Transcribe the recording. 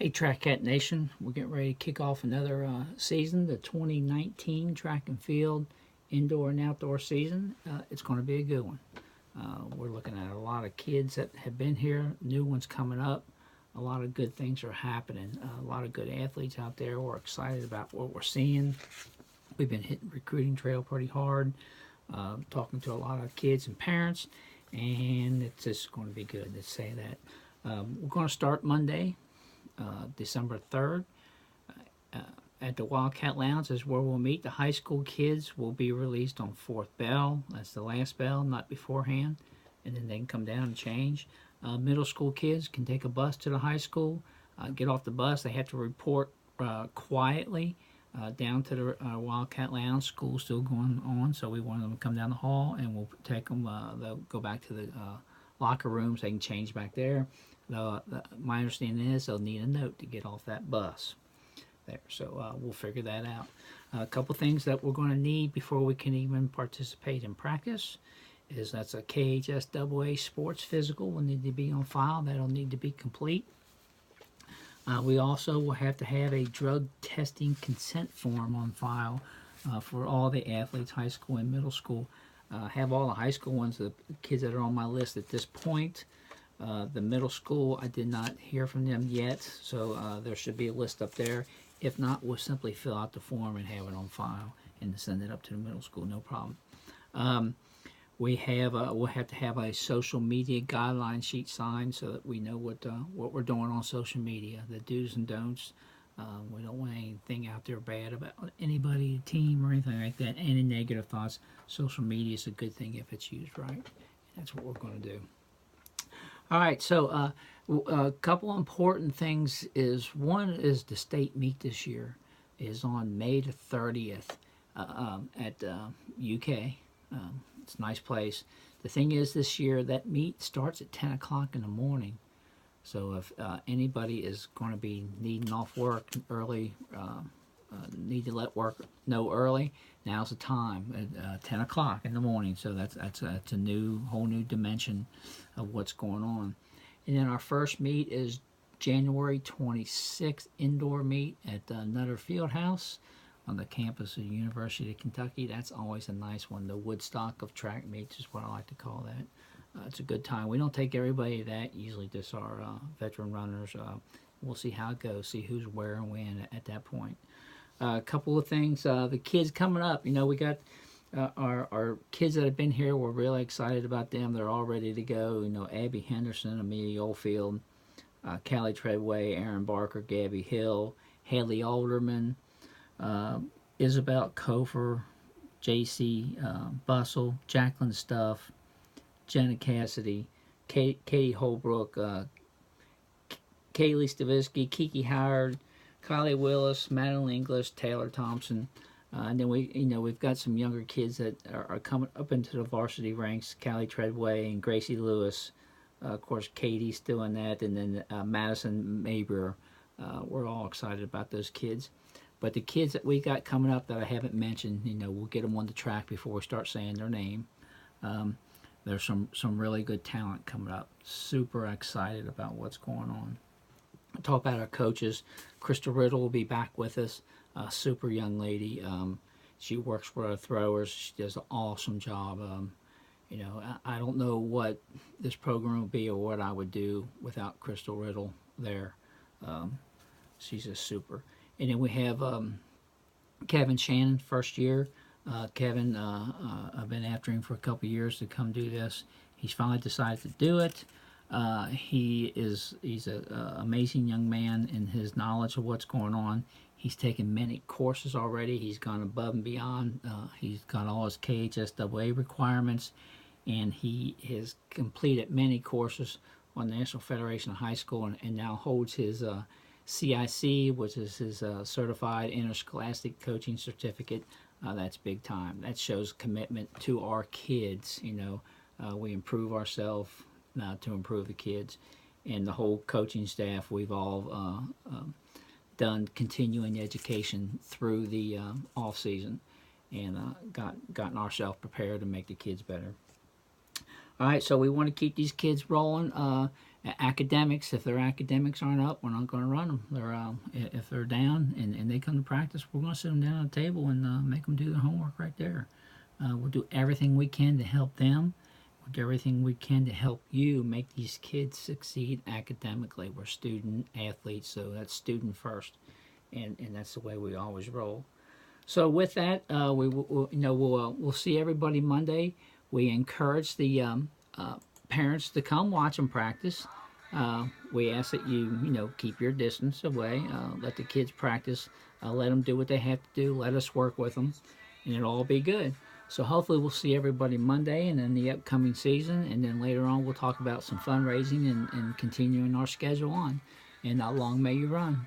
Hey, Track Cat Nation, we're getting ready to kick off another season, the 2019 track and field indoor and outdoor season. It's going to be a good one. We're looking at a lot of kids that have been here, new ones coming up. A lot of good things are happening. A lot of good athletes out there. We're excited about what we're seeing. We've been hitting recruiting trail pretty hard, talking to a lot of kids and parents, and it's just going to be good. Let's say that. We're going to start Monday, December 3rd, at the Wildcat Lounge is where we'll meet. The high school kids will be released on 4th bell. That's the last bell, not beforehand. And then they can come down and change. Middle school kids can take a bus to the high school, get off the bus. They have to report quietly down to the Wildcat Lounge. School's still going on, so we want them to come down the hall, and we'll take them. They'll go back to the locker rooms. They can change back there. My understanding is they'll need a note to get off that bus there, so we'll figure that out. A couple things that we're going to need before we can even participate in practice is that's a KHSAA sports physical will need to be on file. That'll need to be complete. We also will have to have a drug testing consent form on file for all the athletes, high school and middle school. Have all the high school ones, the kids that are on my list at this point. The middle school, I did not hear from them yet, so there should be a list up there. If not, we'll simply fill out the form and have it on file and send it up to the middle school, no problem. We'll have to have a social media guideline sheet signed so that we know what we're doing on social media, the do's and don'ts. We don't want anything out there bad about anybody, team, or anything like that. Any negative thoughts. Social media is a good thing if it's used right. That's what we're going to do. All right, so a couple important things is, one is the state meet this year is on May the 30th at UK. It's a nice place. The thing is, this year that meet starts at 10 o'clock in the morning. So if anybody is going to be needing off work early, need to let work know early, now's the time at 10 o'clock in the morning. So that's a whole new dimension of what's going on. And then our first meet is January 26th, indoor meet at Nutter Fieldhouse on the campus of the University of Kentucky. That's always a nice one. The Woodstock of track meets is what I like to call that. It's a good time. We don't take everybody to that, usually just our veteran runners. We'll see how it goes, see who's where and when at that point. A couple of things, the kids coming up, we got our kids that have been here. We're really excited about them. They're all ready to go. Abby Henderson, Amelia Oldfield, Callie Treadway, Aaron Barker, Gabby Hill, Haley Alderman, Isabel Kofer, J.C. Bustle, Jacqueline Stuff, Jenna Cassidy, Katie Holbrook, Kaylee Staviski, Kiki Howard, Kylie Willis, Madeline English, Taylor Thompson, and then we've got some younger kids that are coming up into the varsity ranks. Callie Treadway and Gracie Lewis, of course Katie's doing that, and then Madison Mabrer. We're all excited about those kids. But the kids that we got coming up that I haven't mentioned, we'll get them on the track before we start saying their name. There's some really good talent coming up. Super excited about what's going on. Talk about our coaches. Crystal Riddle will be back with us. A super young lady. She works for our throwers. She does an awesome job. I don't know what this program would be or what I would do without Crystal Riddle there. She's a super. And then we have Kevin Shannon, first year. Kevin, I've been after him for a couple years to come do this. He's finally decided to do it. He's an amazing young man in his knowledge of what's going on. He's taken many courses already. He's gone above and beyond. He's got all his KHSAA requirements, and he has completed many courses on the National Federation of High School, and now holds his CIC, which is his Certified Interscholastic Coaching Certificate. That's big time. That shows commitment to our kids. We improve ourselves to improve the kids, and the whole coaching staff. We've all done continuing education through the off season, and gotten ourselves prepared to make the kids better. All right, so we want to keep these kids rolling. Academics, if their academics aren't up, we're not going to run them. If they're down and they come to practice, we're going to sit them down at the table and make them do their homework right there. We'll do everything we can to help them. We'll do everything we can to help you make these kids succeed academically. We're student athletes, so that's student first, and that's the way we always roll. So with that, we'll see everybody Monday. We encourage the parents to come watch them practice. We ask that you keep your distance away. Let the kids practice. Let them do what they have to do. Let us work with them, and it'll all be good. So hopefully we'll see everybody Monday and then the upcoming season, and then later on we'll talk about some fundraising and continuing our schedule on. And long may you run.